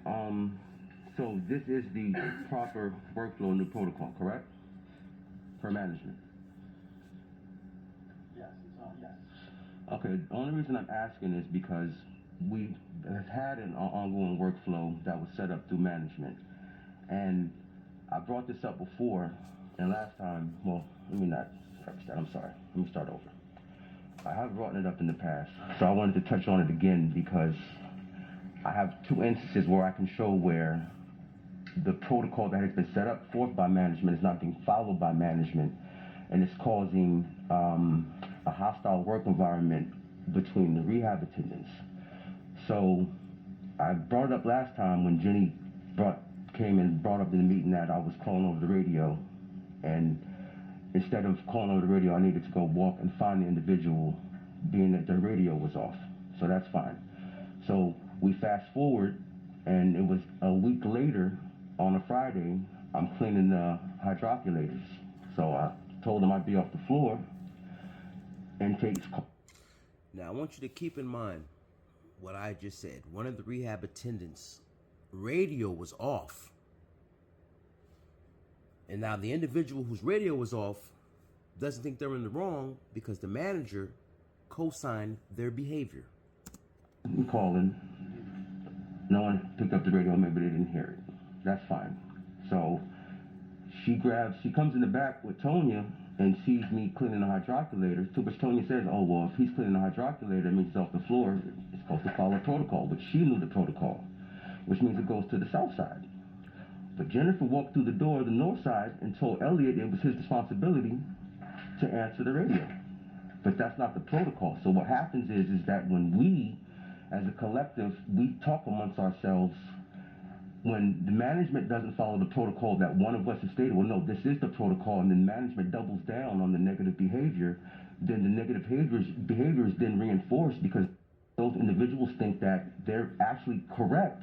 So this is the proper workflow new protocol, correct? For management. Yes, yes. Okay, the only reason I'm asking is because we have had an ongoing workflow that was set up through management. And I brought this up before, and last time, well, let me not preface that, I'm sorry. Let me start over. I have brought it up in the past, so I wanted to touch on it again because I have two instances where I can show where the protocol that has been set up forth by management is not being followed by management, and it's causing a hostile work environment between the rehab attendants. So I brought it up last time when Jenny came and brought up in the meeting that I was calling over the radio, and instead of calling over the radio, I needed to go walk and find the individual, being that the radio was off. So that's fine. So we fast forward, and it was a week later, on a Friday, I'm cleaning the hydroculators. So I told him I'd be off the floor. Intake's call. Now, I want you to keep in mind what I just said. One of the rehab attendants' radio was off. And now the individual whose radio was off doesn't think they're in the wrong because the manager co-signed their behavior. We called in. No one picked up the radio, maybe they didn't hear it. That's fine. So she comes in the back with Tonya and sees me cleaning the hydroculators, to which Tonya says, oh, well, if he's cleaning the hydroculator, that means he's off the floor. It's supposed to follow protocol, but she knew the protocol, which means it goes to the south side. But Jennifer walked through the door of the north side and told Elliot it was his responsibility to answer the radio. But that's not the protocol. So what happens is that when we, as a collective, we talk amongst ourselves, when the management doesn't follow the protocol that one of us has stated, well, no, this is the protocol, and then management doubles down on the negative behavior, then the negative behavior is then reinforced because those individuals think that they're actually correct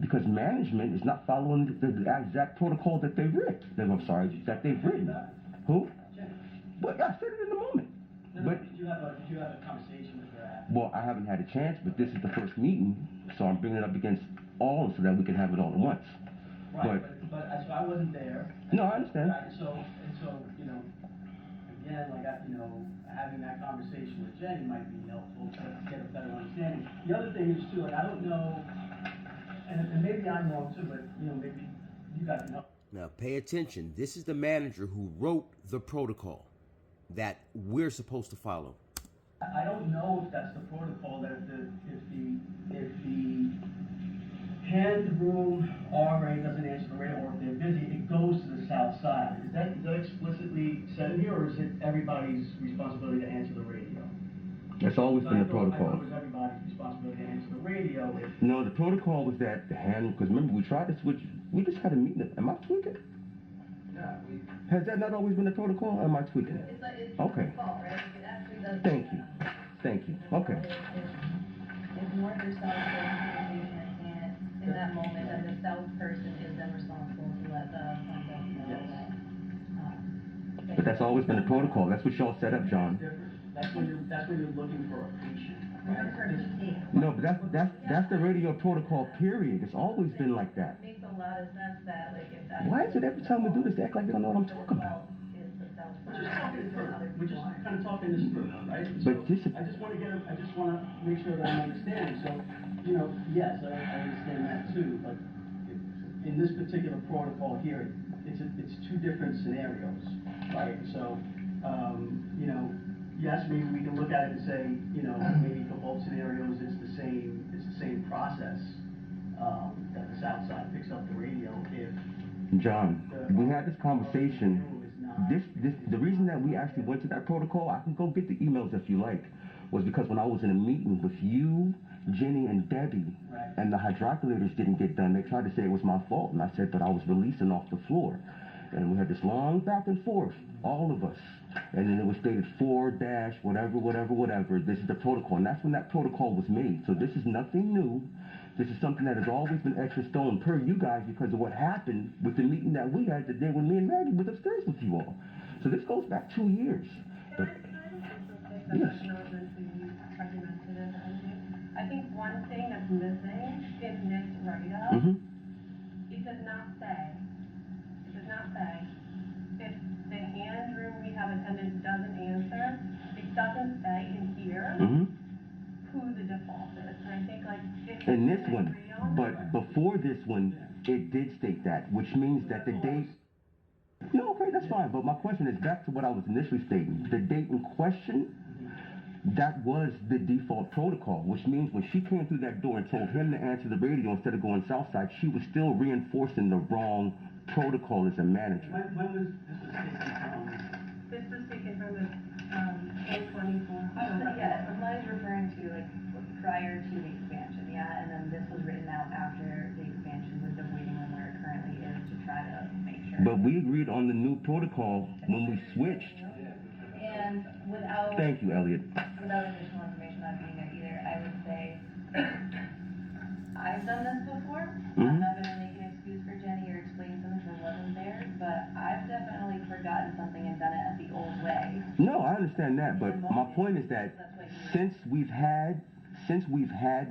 because management is not following the exact protocol that they've written. That they've written. Who? Well, I said it in a moment. But did you have a conversation with her after? Well, I haven't had a chance, but this is the first meeting, so I'm bringing it up against all so that we can have it all at once. Right, but so I wasn't there. No, I understand. So you know, again, having that conversation with Jenny might be helpful to get a better understanding. The other thing is too, I don't know, and maybe I'm wrong too, but maybe you guys can help. Now, pay attention. This is the manager who wrote the protocol that we're supposed to follow. I don't know if that's the protocol, that if the hand room RA doesn't answer the radio, or if they're busy, it goes to the south side. Is that explicitly said in here, or is it everybody's responsibility to answer the radio? That's always been the protocol. I thought it was everybody's responsibility to answer the radio. No, the protocol was that the hand, because remember, we tried to switch, we just had a meeting. Am I tweaking? Yeah, Has that not always been the protocol, or am I tweaking? It's okay. Fault, right? It actually does. Thank you. Okay. It's more your self-communication and in that moment, and the south person is then responsible to let the front desk know that. But that's always been the protocol. That's what y'all set up, John. That's when you're looking for a patient. No, but that's the radio protocol, period. It's always been like that. It makes a lot of sense that, if that. Why is it every time we do this, they act like they don't know what I'm talking about? We're just kind of talking this through, right? But I just want to make sure that I'm understanding. So, yes, I understand that too. But in this particular protocol here, it's two different scenarios, right? So, yes, maybe we can look at it and say, maybe for both scenarios, it's the same process that the south side picks up the radio. If John, we had this conversation. The reason that we actually went to that protocol, I can go get the emails if you like, was because when I was in a meeting with you, Jenny, and Debbie, right, and the hydroculators didn't get done, they tried to say it was my fault, and I said that I was releasing off the floor. And we had this long back and forth, all of us. And then it was stated 4- whatever, this is the protocol. And that's when that protocol was made. So this is nothing new. This is something that has always been extra stone per you guys because of what happened with the meeting that we had the day when me and Maggie was upstairs with you all. So this goes back 2 years. But, yes. I think one thing that's missing is Nick's radio, Mm-hmm. it does not say, if the hand room rehab attendant doesn't answer, it doesn't say in here Mm-hmm. who the default is. And I think like, if In we this can one, agree on but that, before this one, it did state that, which means that the date. No, okay, that's fine. But my question is back to what I was initially stating. The date in question, that was the default protocol, which means when she came through that door and told him to answer the radio instead of going south side, she was still reinforcing the wrong protocol as a manager. When was this taken from? this was taken from the, 2024. Yeah, mine is referring to like prior to the expansion, yeah, and then this was written out after the expansion with the waiting room where it currently is to try to make sure. But we agreed on the new protocol when we switched. And without. Thank you, Elliot. Without additional information not being there either, I would say, I've done this before. I'm not gonna make an excuse for Jenny or explain something that wasn't there, but I've definitely forgotten something and done it at the old way. No, I understand that, but my point is that since we've had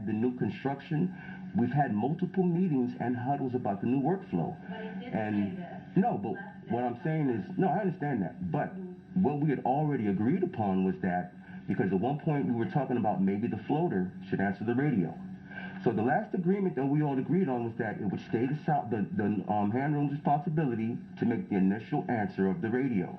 the new construction, we've had multiple meetings and huddles about the new workflow. But it did And say this. no, but what I'm saying is, no, I understand that, but what we had already agreed upon was that, because at one point we were talking about maybe the floater should answer the radio. So the last agreement that we all agreed on was that it would stay the hand room's responsibility to make the initial answer of the radio.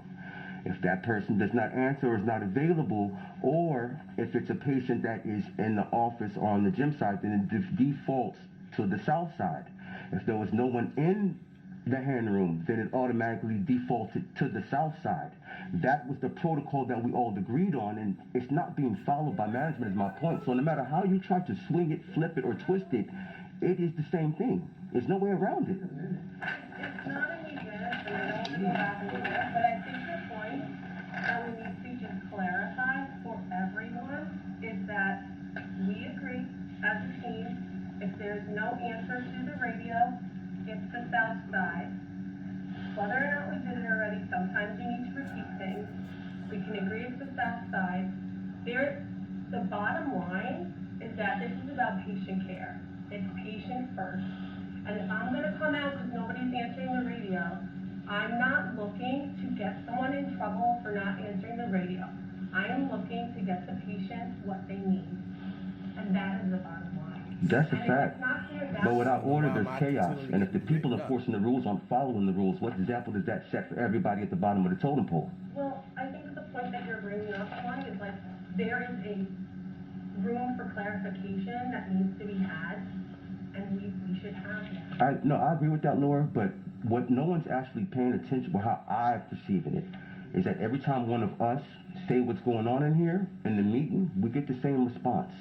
If that person does not answer or is not available, or if it's a patient that is in the office or on the gym side, then it defaults to the south side. If there was no one in the hand room, then it automatically defaulted to the south side. That was the protocol that we all agreed on, and it's not being followed by management is my point. So no matter how you try to swing it, flip it, or twist it, it is the same thing. There's no way around it. It's not only this, and I don't want to go back and forth, but I think the point that we need to just clarify for everyone is that we agree as a team, if there's no answer to the radio, it's the south side. Whether or not we did it already, sometimes you need to repeat things. We can agree it's the south side. The bottom line is that this is about patient care. It's patient first. And if I'm gonna come out because nobody's answering the radio, I'm not looking to get someone in trouble for not answering the radio. I am looking to get the patient what they need. And that is the bottom line. That's a And if fact. it's not clear, that's But without order, there's My chaos. opportunity And if the to get people written up. enforcing the rules aren't following the rules, what example does that set for everybody at the bottom of the totem pole? Well, I think that the point that you're bringing up, Mike, is like, there is a room for clarification that needs to be had, and we should have that. I agree with that, Laura, but what no one's actually paying attention, or how I'm perceiving it, is that every time one of us say what's going on in here, in the meeting, we get the same response.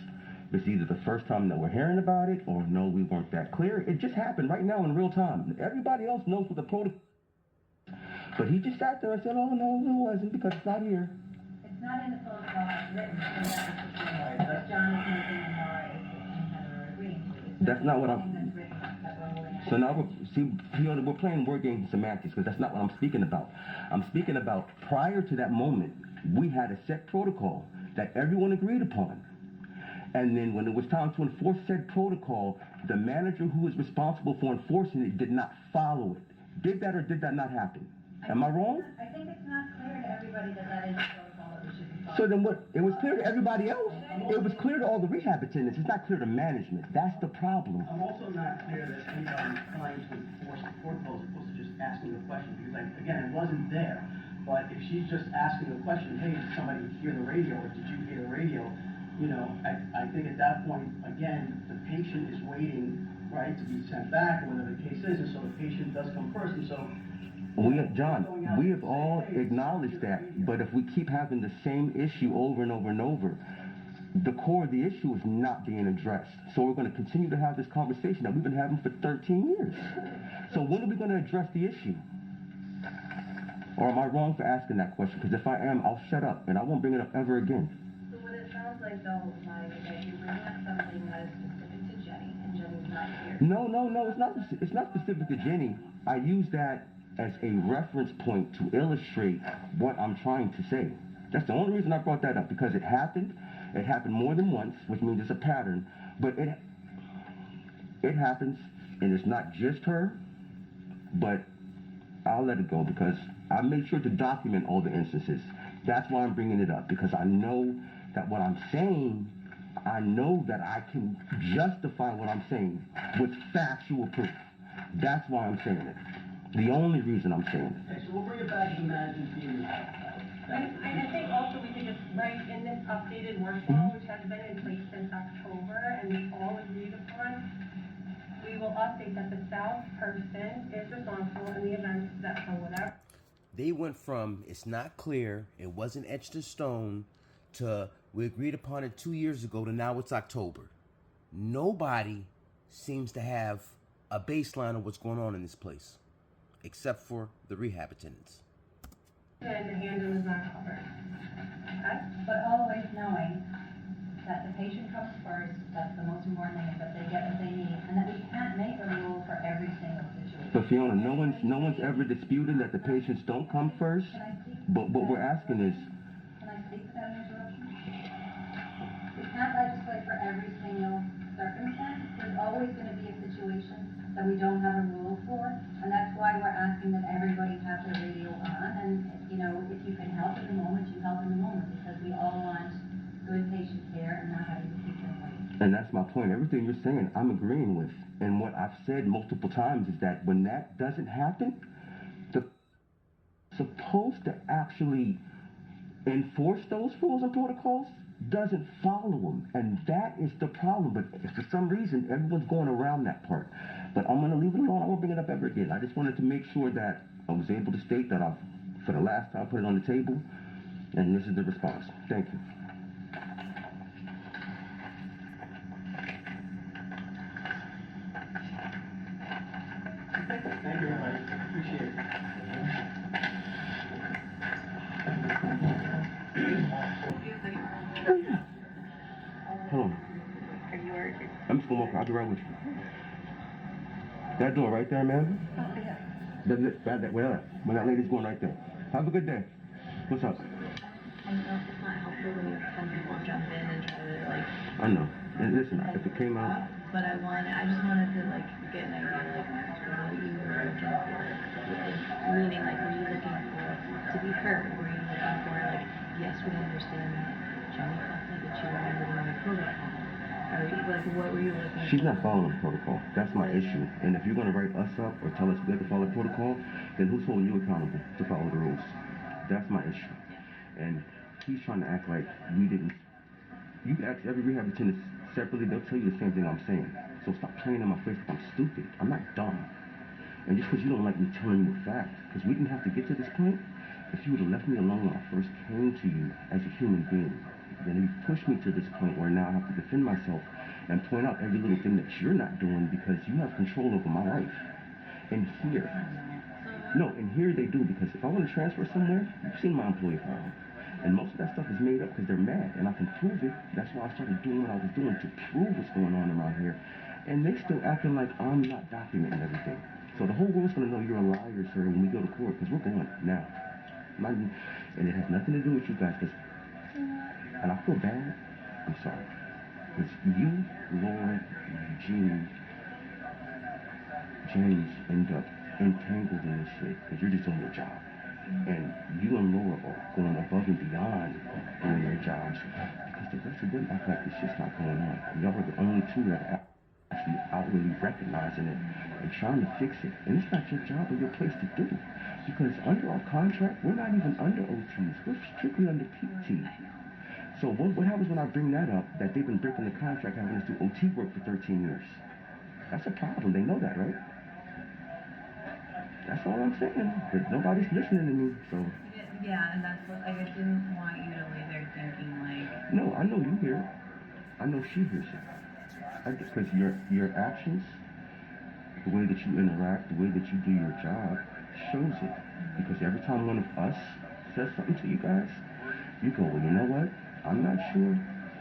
It's either the first time that we're hearing about it, or no, we weren't that clear. It just happened right now in real time. Everybody else knows what the protocol. But he just sat there and said, oh, no, it wasn't, because it's not here. It's not in the protocol as written, so that is John is making and Laura and Heather are agreeing to. It's That's not what anything I'm. that's written that we're holding So now we're playing word games and semantics, because that's not what I'm speaking about. I'm speaking about prior to that moment, we had a set protocol that everyone agreed upon. And then when it was time to enforce said protocol, the manager who is responsible for enforcing it did not follow it. Did that or did that not happen? Am I wrong? I think it's not clear to everybody that that is the protocol that we should be following. So then what? It was clear to everybody else. It was clear to all the rehab attendants. It's not clear to management. That's the problem. I'm also not clear that anybody trying to enforce the protocol is supposed to just asking a question, because like, again, it wasn't there. But if she's just asking a question, hey, did somebody hear the radio, or did you hear the radio? You know, I think at that point, again, the patient is waiting, right, to be sent back, or whatever the case is, and so the patient does come first, and so. John, we have all acknowledged that, but if we keep having the same issue over and over and over, the core of the issue is not being addressed. So we're going to continue to have this conversation that we've been having for 13 years. So when are we going to address the issue? Or am I wrong for asking that question? Because if I am, I'll shut up, and I won't bring it up ever again. So what it sounds like though, Mike, is that you're bringing up something that is specific to Jenny, and Jenny's not here. No, it's not specific to Jenny. I use that as a reference point to illustrate what I'm trying to say. That's the only reason I brought that up, because it happened more than once, which means it's a pattern, but it happens, and it's not just her, but I'll let it go because I made sure to document all the instances. That's why I'm bringing it up, because I know that what I'm saying, I know that I can justify what I'm saying with factual proof. That's why I'm saying it. The only reason I'm saying it. Okay, so we'll bring it back to the management team. And I think also we could just write in this updated workflow, which has been in place since October, and we all agreed upon, we will update that the south person is responsible in the event that for whatever. They went from it's not clear, it wasn't etched in stone, to we agreed upon it 2 years ago, to now it's October. Nobody seems to have a baseline of what's going on in this place, except for the rehab attendants. And the handle is not covered. Okay? But always knowing that the patient comes first, that's the most important thing, is that they get what they need, and that we can't make a rule for every single situation. But Fiona, no one's ever disputed that the patients don't come first. Can I speak? But what we're asking is, Can I speak without an interruption? We can't legislate for every single circumstance. There's always going to be a situation that we don't have a rule for, and that's why we're asking that everybody have their radio on, and, you know, if you can help in the moment, you help in the moment, because we all want good patient care and not having to keep them waiting. and that's my point, everything you're saying, I'm agreeing with. And what I've said multiple times is that when that doesn't happen, the supposed to actually enforce those rules and protocols doesn't follow them, and that is the problem. But for some reason, everyone's going around that part. But I'm going to leave it alone. I won't bring it up ever again. I just wanted to make sure that I was able to state that I've, for the last time, put it on the table, and this is the response. Thank you. Thank you, everybody. Appreciate it. Hold on. I'm just going to walk. I'll be right with you. That door right there, ma'am? When that lady's going right there. Have a good day. What's up? I know it's not helpful when you have some people jump in and try to, like... I know. And listen, if it came out... But I just wanted to, like, get an idea, like, what you were looking for. Meaning, like, were you looking for to be heard? Were you looking for, like, yes, we understand Jenny felt like that you were living on a protocol? Or, like, what were you looking for? She's not following the protocol. That's my issue. And if you're going to write us up or tell us we have to follow the protocol, then who's holding you accountable to follow the rules? That's my issue. And he's trying to act like we didn't. You can ask every rehab attendant separately, they'll tell you the same thing I'm saying. So stop playing in my face like I'm stupid. I'm not dumb. And just because you don't like me telling you a fact, because we didn't have to get to this point, if you would have left me alone when I first came to you as a human being, then you pushed me to this point where now I have to defend myself and point out every little thing that you're not doing because you have control over my life. And here, and here they do, because if I want to transfer somewhere, you've seen my employee file. And most of that stuff is made up because they're mad, and I can prove it. That's why I started doing what I was doing to prove what's going on around here. And they still acting like I'm not documenting everything. So the whole world's going to know you're a liar, sir, when we go to court, because we're going now. And it has nothing to do with you guys, and I feel bad. I'm sorry. Because you, Laura, Eugene, James end up entangled in this shit because you're just doing your job. And you and Laura are going above and beyond doing their jobs because the rest of them act like this shit's not going on. And y'all are the only two that are actually outwardly recognizing it and trying to fix it. And it's not your job or your place to do. Because under our contract, we're not even under OTs. We're strictly under PT. So what happens when I bring that up, that they've been breaking the contract having us do OT work for 13 years? That's a problem. They know that, right? That's all I'm saying. But nobody's listening to me, so... Yeah, and that's what, like, I didn't want you to lay there thinking, like... No, I know you hear it. I know she hears it. Because your actions, the way that you interact, the way that you do your job, shows it. Because every time one of us says something to you guys, you go, well, you know what? I'm not sure.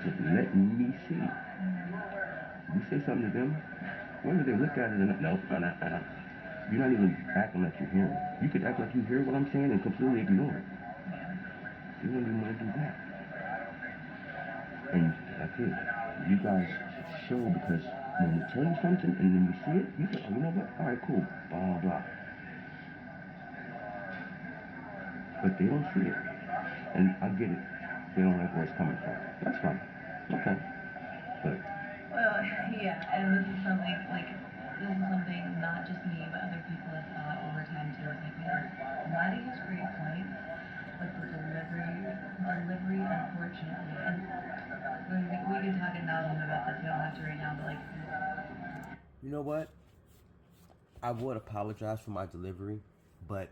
Just let me see. You say something to them, whether they look at it and no, you're not even acting like you're hearing. You could act like you hear what I'm saying and completely ignore it. You don't even want to do that. And that's it. You guys should show, because When we tell you something and then you see it, you say, oh, you know what? All right, cool. Blah, blah. But they don't see it. And I get it. They don't like where it's coming from. That's fine. Okay. But Well, yeah, and this is something not just me, but other people have thought over time too. It's like, man, writing is great points, but the delivery, unfortunately, and we can talk ad nauseum about this. We don't have to right now, but like, You know what? I would apologize for my delivery, but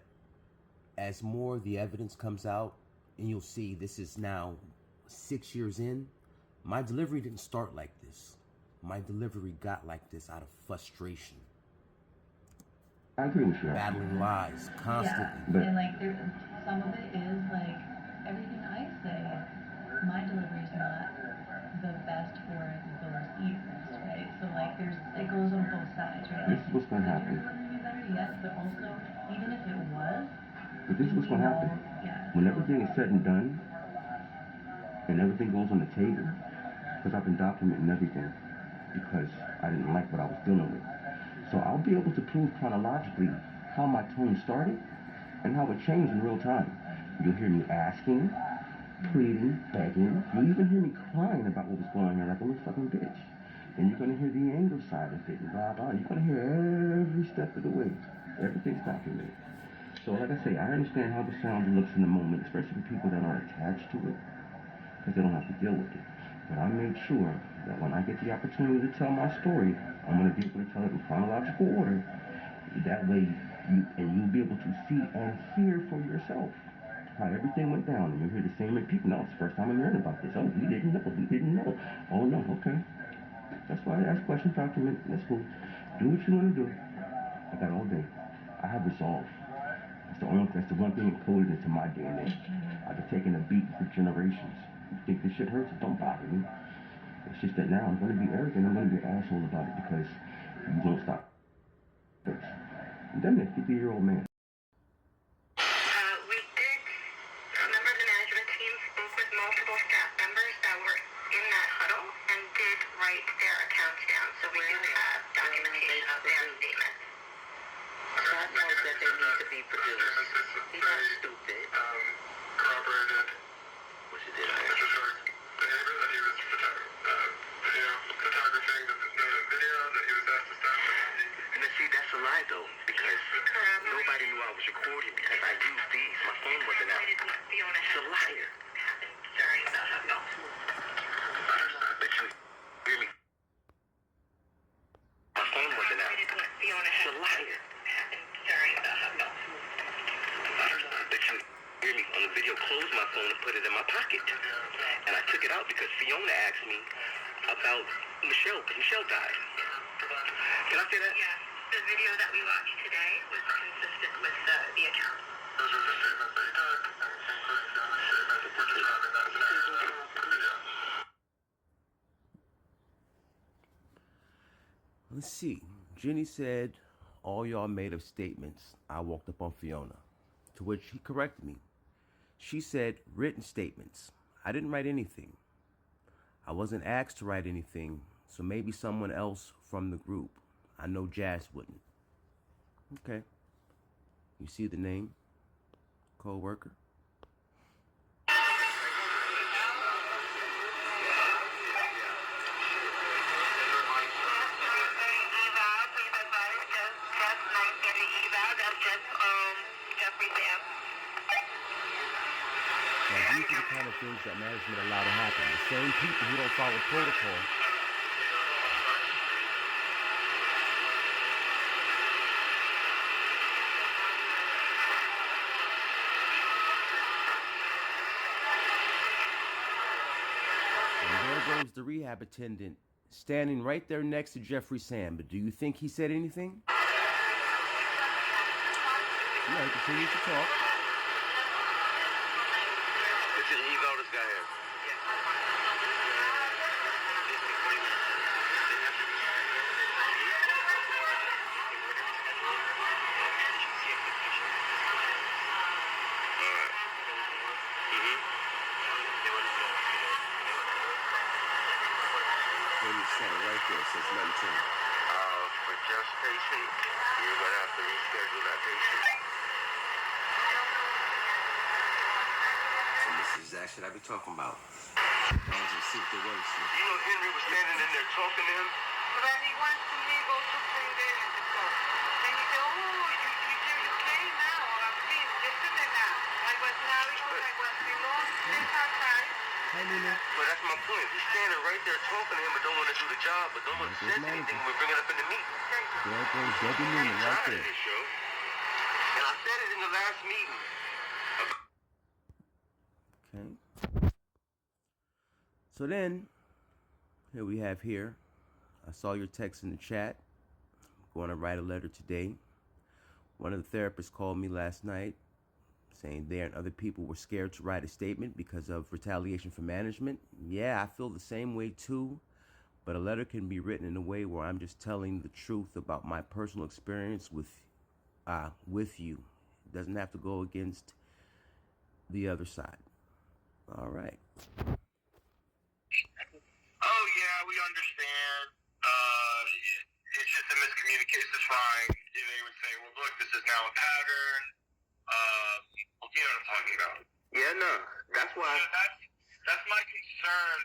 as more of the evidence comes out, and you'll see this is now 6 years in, my delivery didn't start like this. My delivery got like this out of frustration. I agree with you. Battling lies constantly. yeah, and like some of it is like everything I say. My delivery is not the best for those ears, right? So like it goes on both sides, right? This is what's gonna happen. Be better, yes, but also even if it was. But this is what's gonna happen. Yeah. When everything is said and done, and everything goes on the table, because I've been documenting everything, because I didn't like what I was dealing with. So I'll be able to prove chronologically how my tone started and how it changed in real time. You'll hear me asking, pleading, begging. You'll even hear me crying about what was going on like a little fucking bitch. And you're gonna hear the anger side of it and blah blah. You're gonna hear every step of the way. Everything's documented. So like I say, I understand how the sound looks in the moment, especially for people that are attached to it, because they don't have to deal with it. But I made sure that when I get the opportunity to tell my story, I'm going to be able to tell it in chronological order. That way, you'll be able to see and hear for yourself how everything went down. And you'll hear the same people. No, it's the first time I'm hearing about this. Oh, we didn't know. We didn't know. Oh, no, okay. That's why I ask questions, document. That's cool. Do what you want to do. I got all day. I have resolve. That's the one thing encoded into my DNA. I've been taking a beat for generations. You think this shit hurts? It don't bother me. It's just that now I'm going to be arrogant. I'm going to be an asshole about it because you won't stop. And then a 50-year-old man. We did, a member of the management team spoke with multiple staff members that were in that huddle and did write their accounts down. So we do have documentation of their statements. God knows that they need to be produced. He's not stupid. Corroborated. What you did, Behavior that he was photographing the video that he was asked to stop. And then see, that's a lie though, because nobody knew I was recording because I used these. My phone wasn't out. It's a liar. Sorry about how no. But you hear me? My phone wasn't out. It's a liar. Sorry about how no. But you hear me? On the video, closed my phone and put it in my pocket. And I took it out because Fiona asked me about Michelle, because Michelle died. Can I say that? Yeah, the video that we watched today was consistent with the account. Those are the statements that he took, including Fiona's statement, we're describing that scenario in the video. Let's see. Jenny said, all y'all made up statements. I walked up on Fiona, to which he corrected me. She said, written statements. I didn't write anything. I wasn't asked to write anything, so maybe someone else from the group. I know Jazz wouldn't. Okay. You see the name? Co-worker? Now, these are the kind of things that management allow to happen. The same people who don't follow protocol. And there goes the rehab attendant standing right there next to Jeffrey Sam. But do you think he said anything? Yeah, he continues to talk. Listen, you know this guy here. Right there. It's nothing to it. For just patient, you're gonna have to reschedule that patient. And this is exactly what I be talking about. Managers see what they want to see. You know Henry was standing in there talking to him? But he wants to me go to clean there and to talk. Then he said, oh, you clean now, or clean yesterday now. I was now because I was below this outside. Hi, Nina. But that's my point. He's standing right there talking to him but don't want to do the job, but no one That's says his manager. anything when we bring it up in the meeting. There goes Debbie Nina right Tired there. of this show. And I said it in the last meeting. Okay. So then, here we have here. I saw your text in the chat. I'm going to write a letter today. One of the therapists called me last night saying they and other people were scared to write a statement because of retaliation from management. Yeah, I feel the same way too. But a letter can be written in a way where I'm just telling the truth about my personal experience with you. It doesn't have to go against the other side. All right. Oh, yeah, we understand. It's just a miscommunication. It's fine. They would say, well, look, this is now a pattern. You know what I'm talking about. Yeah, no. That's why. That's my concern,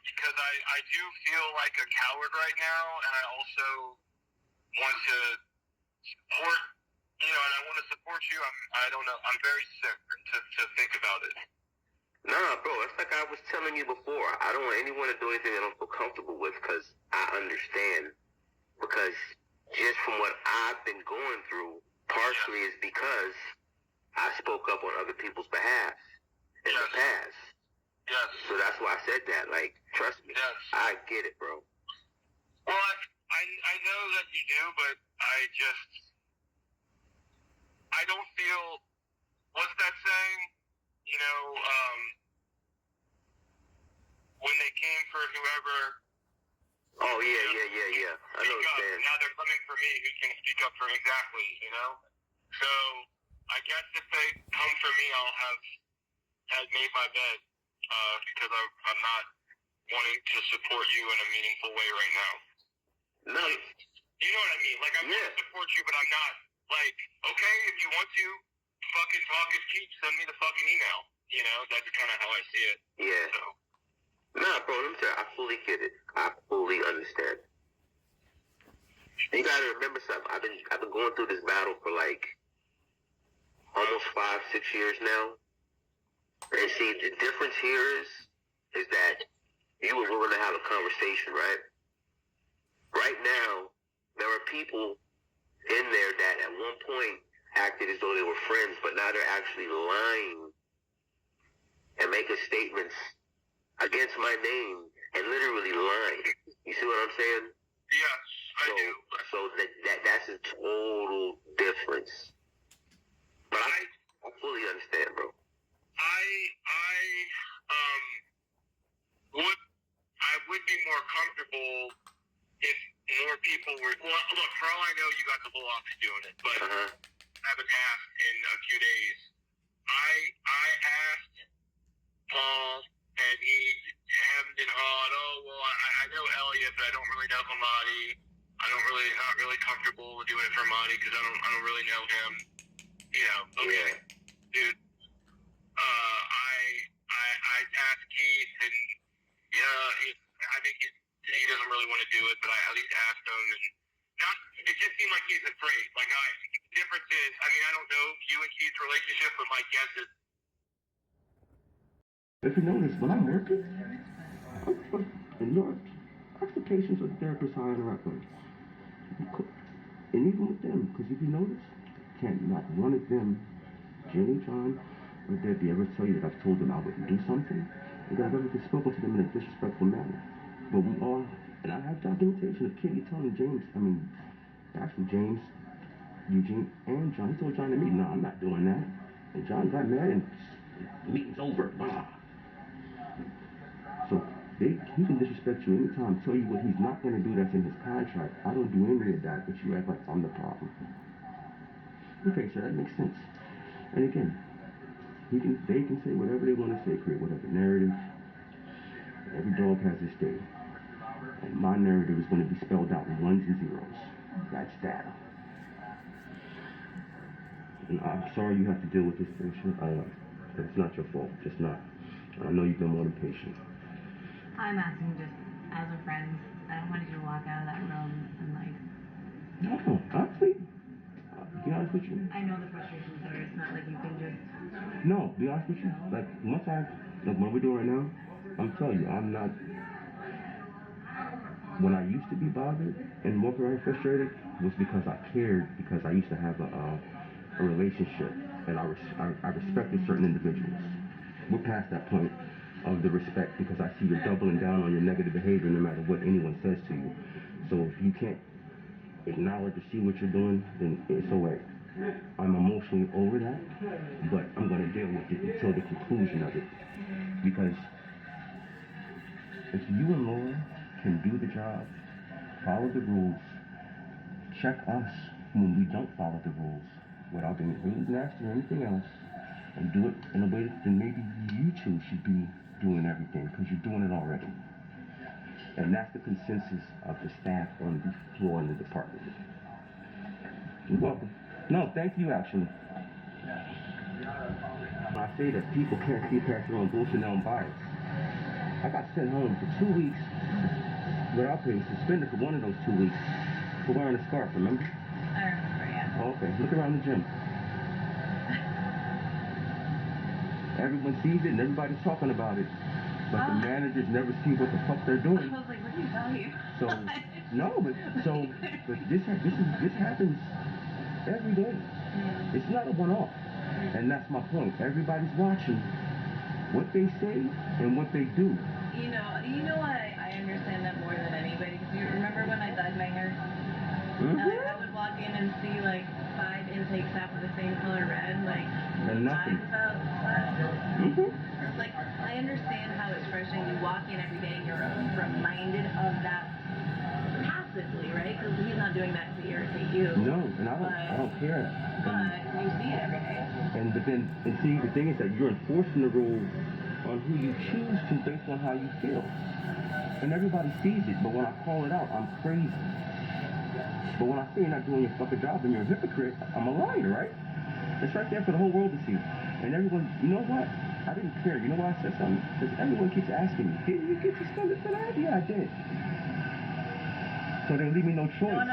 because I do feel like a coward right now, and I also want to support, and I want to support you. I don't know. I'm very sick to think about it. Nah, bro, it's like I was telling you before. I don't want anyone to do anything I don't feel comfortable with because I understand. Because just from what I've been going through, partially is because I spoke up on other people's behalf in the past. Yes. So that's why I said that. Like, trust me. Yes. I get it, bro. Well, I know that you do, but I don't feel, what's that saying? When they came for whoever. Oh, yeah. I know what you're saying. Now they're coming for me, who can speak up for exactly, So, I guess if they come for me, I'll have made my bed, because I'm not wanting to support you in a meaningful way right now. No. You know what I mean? Like, I want to support you, but I'm not, like, okay, if you want to, fucking talk is cheap, send me the fucking email. That's kind of how I see it. Yeah. So. Nah, bro, let me tell you, I fully get it. I fully understand. And you gotta remember something. I've been going through this battle for like almost 5-6 years now. And see, the difference here is that you were willing to have a conversation, right? Right now, there are people in there that at one point acted as though they were friends, but now they're actually lying and making statements against my name and literally lying. You see what I'm saying? Yes, I do. So that's a total difference. But I fully understand, bro. I would be more comfortable if more people were. Well, look, for all I know, you got the whole office doing it, but I haven't asked in a few days. I asked Paul, and he hemmed and hawed. Oh, well, I know Elliot, but I don't really know Hamadi. Not really comfortable doing it for Hamadi because I don't really know him. Okay, dude. I asked Keith, and I think he doesn't really want to do it, but I at least asked him, and it just seemed like he's afraid. Like the difference is, I don't know you and Keith's relationship, but my guess is. If you notice, when I'm working, in York, ask the patients or the therapist how I interact with them. And even with them, because if you notice, not one of them, Jenny, John, or Debbie, ever tell you that I've told them I wouldn't do something, and that I've ever spoken to them in a disrespectful manner. But we all, and I have documentation of Kitty telling James, actually James, Eugene, and John. He told John in the meeting, no, I'm not doing that. And John got mad and the meeting's over. Blah. So he can disrespect you anytime, tell you what he's not going to do that's in his contract. I don't do any of that, but you act like I'm the problem. Okay, so that makes sense. And again, they can say whatever they want to say, create whatever narrative. Every dog has his day. My narrative is going to be spelled out in ones and zeros. That's data. And I'm sorry you have to deal with this bullshit. It's not your fault. Just not. I know you've been more than patient. I'm asking just as a friend. I don't want you to walk out of that room and like. No, honestly, to be honest with you. I know the frustration's there. It's not like you can just. No, be honest with you. Like what we're doing right now, I'm telling you, I'm not. When I used to be bothered and walk around frustrated was because I cared, because I used to have a relationship and I respected certain individuals. We're past that point of the respect because I see you're doubling down on your negative behavior no matter what anyone says to you. So if you can't acknowledge or see what you're doing, then it's alright. I'm emotionally over that, but I'm going to deal with it until the conclusion of it. Because if you and Laura can do the job, follow the rules, check us when we don't follow the rules without being really nasty or anything else, and do it in a way that then maybe you two should be doing everything because you're doing it already. And that's the consensus of the staff on the floor in the department. You're welcome. No, thank you actually. When I say that people can't see past their own bullshit and their own bias, I got sent home for 2 weeks without pay, suspended for one of those 2 weeks for wearing a scarf, remember? I remember, yeah. Oh, okay, look around the gym. Everyone sees it and everybody's talking about it. But the managers never see what the fuck they're doing. I was like, what did he tell you? So, no, but this happens every day. It's not a one-off. And that's my point. Everybody's watching what they say and what they do. You know what? I understand that more than anybody. Because you remember when I dyed my hair? Mm-hmm. I would walk in and see like 5 intakes after the same color red, like And nothing. without that. Mm-hmm. Like, I understand how it's frustrating. You walk in every day and you're reminded of that passively, right? Because he's not doing that to irritate you. No, and I don't care. But you see it every day. And see, the thing is that you're enforcing the rule on who you choose to based on how you feel. And everybody sees it, but when I call it out, I'm crazy. But when I say you're not doing your fucking job and you're a hypocrite, I'm a liar, right? It's right there for the whole world to see. And everyone, you know what? I didn't care. You know why I said something? Because everyone keeps asking me, did you get suspended for that? Yeah, I did. So they leave me no choice. No,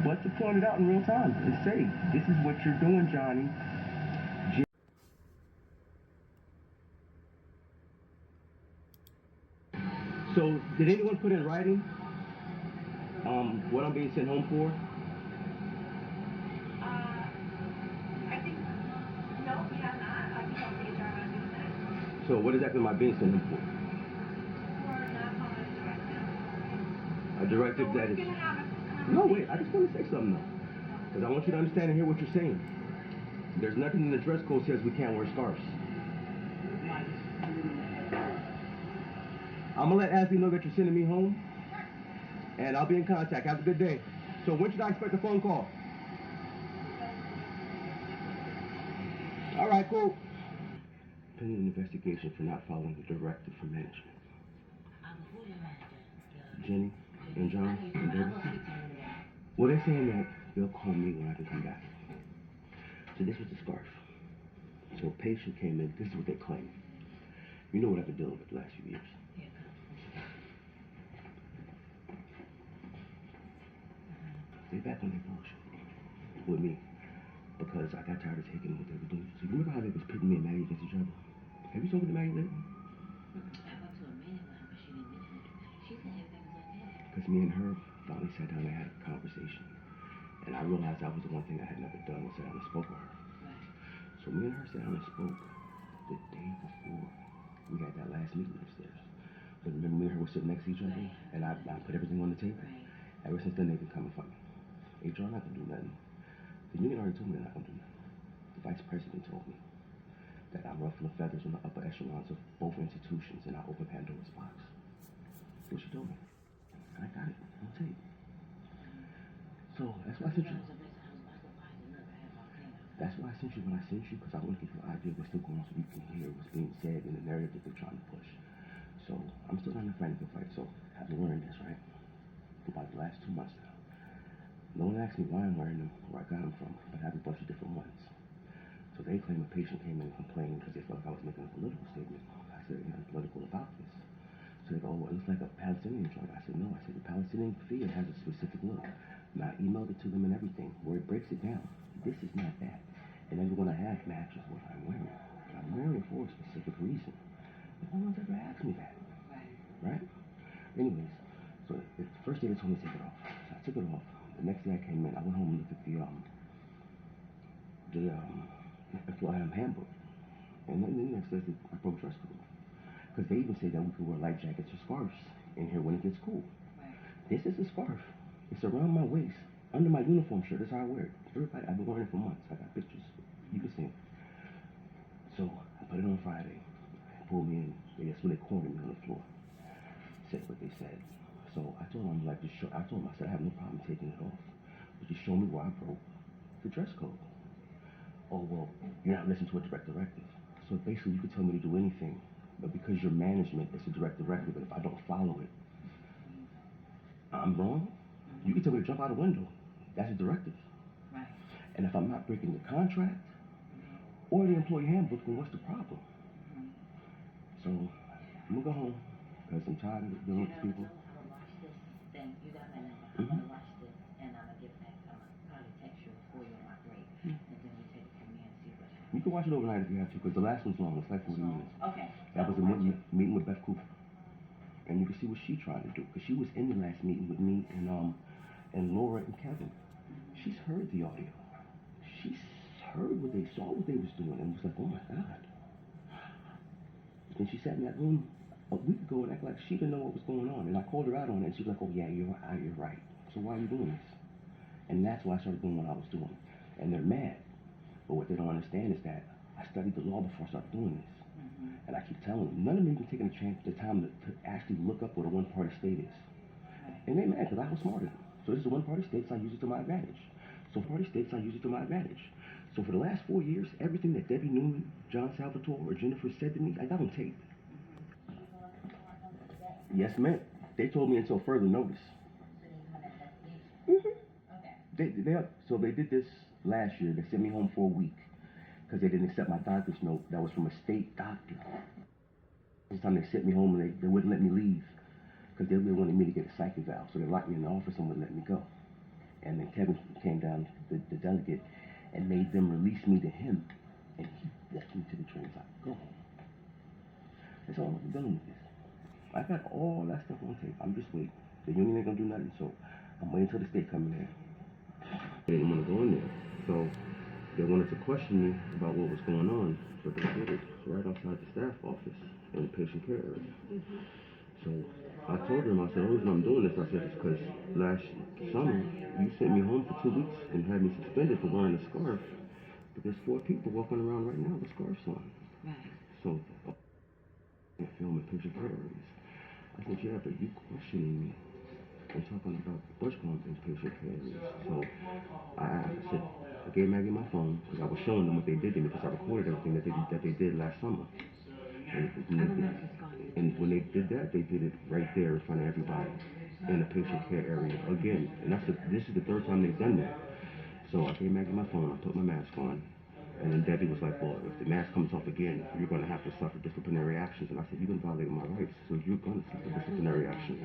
But to point it out in real time and say, this is what you're doing, Johnny. So, did anyone put in writing what I'm being sent home for? I think, no, we have not. I can talk to HR about doing that. So, what exactly am I being sent home for? We're not following the directive. A directive So that we're is... gonna have a No, wait, I just want to say something though. Because I want you to understand and hear what you're saying. There's nothing in the dress code says we can't wear scarves. I'm going to let Ashley know that you're sending me home. And I'll be in contact. Have a good day. So when should I expect a phone call? All right, cool. Pending an investigation for not following the directive from management. Jenny and John and David. Well, they're saying that they'll call me when I can come back. So this was the scarf. So a patient came in. This is what they claim. You know what I've been dealing with the last few years. They back on their bullshit with me because I got tired of taking what they were doing. So you remember how they was pitting me and Maggie against each other? Have you spoken to Maggie lately? I went to a meeting with her, but she didn't mention it. She said everything was okay. Because me and her finally sat down and had a conversation. And I realized that was the one thing I had never done was sat down and spoke with her. Right. So me and her sat down and spoke the day before we had that last meeting upstairs. But remember me and her were sitting next to each other? Right. And I put everything on the table? Right. Ever since then, they've been coming for me. HR not gonna do nothing. The union already told me they're not gonna do nothing. The vice president told me that I'm ruffling feathers on the upper echelons of both institutions and I open Pandora's box. That's what she told me. And I got it on tape. So that's why I sent you. That's why I sent you when I sent you, because I want to give you an idea of what's still going on so you can hear what's being said in the narrative that they're trying to push. So I'm still not in a fight. So I've been wearing this, right? For about the last 2 months now. No one asked me why I'm wearing them, where I got them from, but I have a bunch of different ones. So they claim a patient came in and complained because they felt like I was making a political statement. I said, nothing political about this. So they go, well, it looks like a Palestinian joint. I said, no. I said, the Palestinian fear has a specific look. And I emailed it to them and everything, where it breaks it down. This is not that. And everyone I have matches what I'm wearing. I'm wearing it for a specific reason. But no one's ever asked me that. Right? Anyways, so the first day they told me to take it off. So I took it off. The next day I came in, I went home and looked at the handbook. And then it says that I broke dress code. Because they even say that we could wear light jackets or scarves in here when it gets cool. Right. This is a scarf. It's around my waist, under my uniform shirt. That's how I wear it. Everybody, I've been wearing it for months. I got pictures. You can see it. So I put it on Friday. They pulled me in. That's when they cornered me on the floor. Said what they said. So I told them, I told them, I said, I have no problem taking it off. But just show me where I broke the dress code. Oh, well, you're not listening to a direct directive. So basically, you could tell me to do anything. But because your management is a direct directive, and if I don't follow it, I'm wrong. You can tell me to jump out a window. That's a directive. Right. And if I'm not breaking the contract or the employee handbook, then what's the problem? So I'm gonna go home because I'm tired of dealing with people. I'm gonna watch this thing. You got my number. I'm gonna watch this, and I'm gonna get back. I'm gonna probably text you before you on my break, and then we take it from there and see what happens. You can watch it overnight if you have to, because the last one's long. It's like 40 minutes. Okay. That was a meeting with Beth Cooper. And you can see what she's trying to do, because she was in the last meeting with me and Laura and Kevin. She's heard the audio. She's heard what they saw, what they was doing, and was like, oh my God. And she sat in that room a week ago and acted like she didn't know what was going on. And I called her out on it, and she was like, oh yeah, you're right. So why are you doing this? And that's why I started doing what I was doing. And they're mad. But what they don't understand is that I studied the law before I started doing this. And I keep telling them, none of them even taking the time to actually look up what a one-party state is. And they're mad because I was smarter than them. So this is a one-party state, so I use it to my advantage. So party states, I use it to my advantage. So for the last 4 years, everything that Debbie Newman, John Salvatore, or Jennifer said to me, I got on tape. Yes, ma'am. They told me until further notice. So they did this last year. They sent me home for a week because they didn't accept my doctor's note that was from a state doctor. This time they sent me home and they wouldn't let me leave because they really wanted me to get a psych eval. So they locked me in the office and wouldn't let me go. And then Kevin came down, the delegate, and made them release me to him. And he left me to the train. Like, go home. That's all I'm dealing with this. I got all that stuff on tape. I'm just waiting. The union ain't gonna do nothing, so I'm waiting until the state come in there. They didn't want to go in there. So they wanted to question me about what was going on, but they did it right outside the staff office in the patient care area. So I told them, I said, the only reason I'm doing this, I said, is because last summer you sent me home for 2 weeks and had me suspended for wearing a scarf. But there's 4 people walking around right now with scarves on. Right. So I film in patient care areas. I said, yeah, but you questioning me and talking about bush pump in patient care areas. So I said, I gave Maggie my phone because I was showing them what they did to me because I recorded everything that they did last summer. And when they did that, they did it right there in front of everybody in the patient care area again. And this is the 3rd time they've done that. So I gave Maggie my phone, I put my mask on, and then Debbie was like, well, if the mask comes off again, you're going to have to suffer disciplinary actions. And I said, you've been violating my rights, so you're going to suffer disciplinary actions.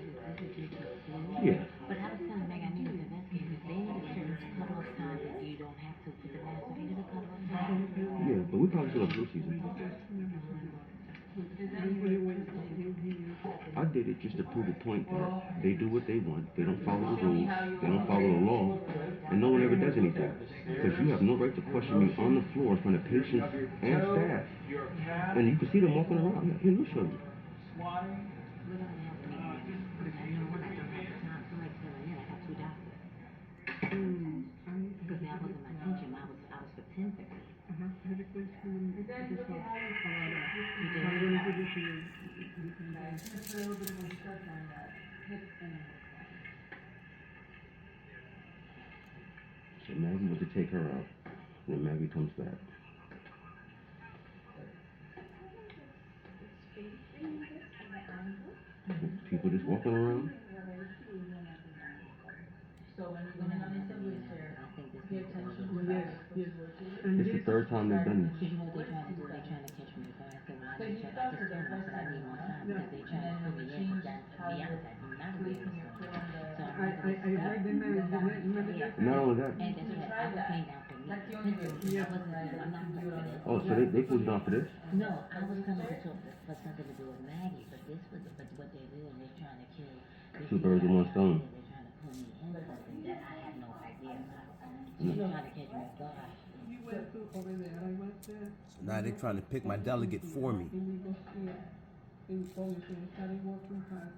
Yeah. But I was telling Meg, I need to investigate. If they need a certain cutoff time that you don't have to put the mask on, is it a cutoff time? Yeah, but we probably still have flu season. I did it just to prove a point that they do what they want. They don't follow the rules. They don't follow the law. And no one ever does anything. Because you have no right to question me on the floor in front of patients and staff. And you can see them walking around. Here, let me show you. We're going to have to meet again. Because I know one, I don't have the time. Somebody tell me that I got 2 doctors. Because that wasn't my intention. I was for 10:30. So Maggie went to take her out. And then Maggie comes back. People just walking around. So when you went on the subway there, I think this pay is attention. Yes, yes. It's the third time they've done This this. is what they're trying to do. They're trying to catch me before I said, well, I So need you to, I felt just it told the them, I first said, I time need more around, time because they're trying to and put then me they in because changed to how be you honest, I'm not put available in your for form it. So the. I'm not I heard the man, Yeah. Not only that. And that's what I was came down for me. That's the only way. I wasn't, I'm not here for this. Oh, so they put you down for this? No, I was coming to talk for something to do with Maggie, but this was, but what they're doing, they're trying to kill. Two birds with one stone. They're trying to pull me in something that I had no idea about. So they're trying to catch me off guard. You went through over there, I was there. So now they're trying to pick my delegate for me. And we go see it. And police, and started working hard.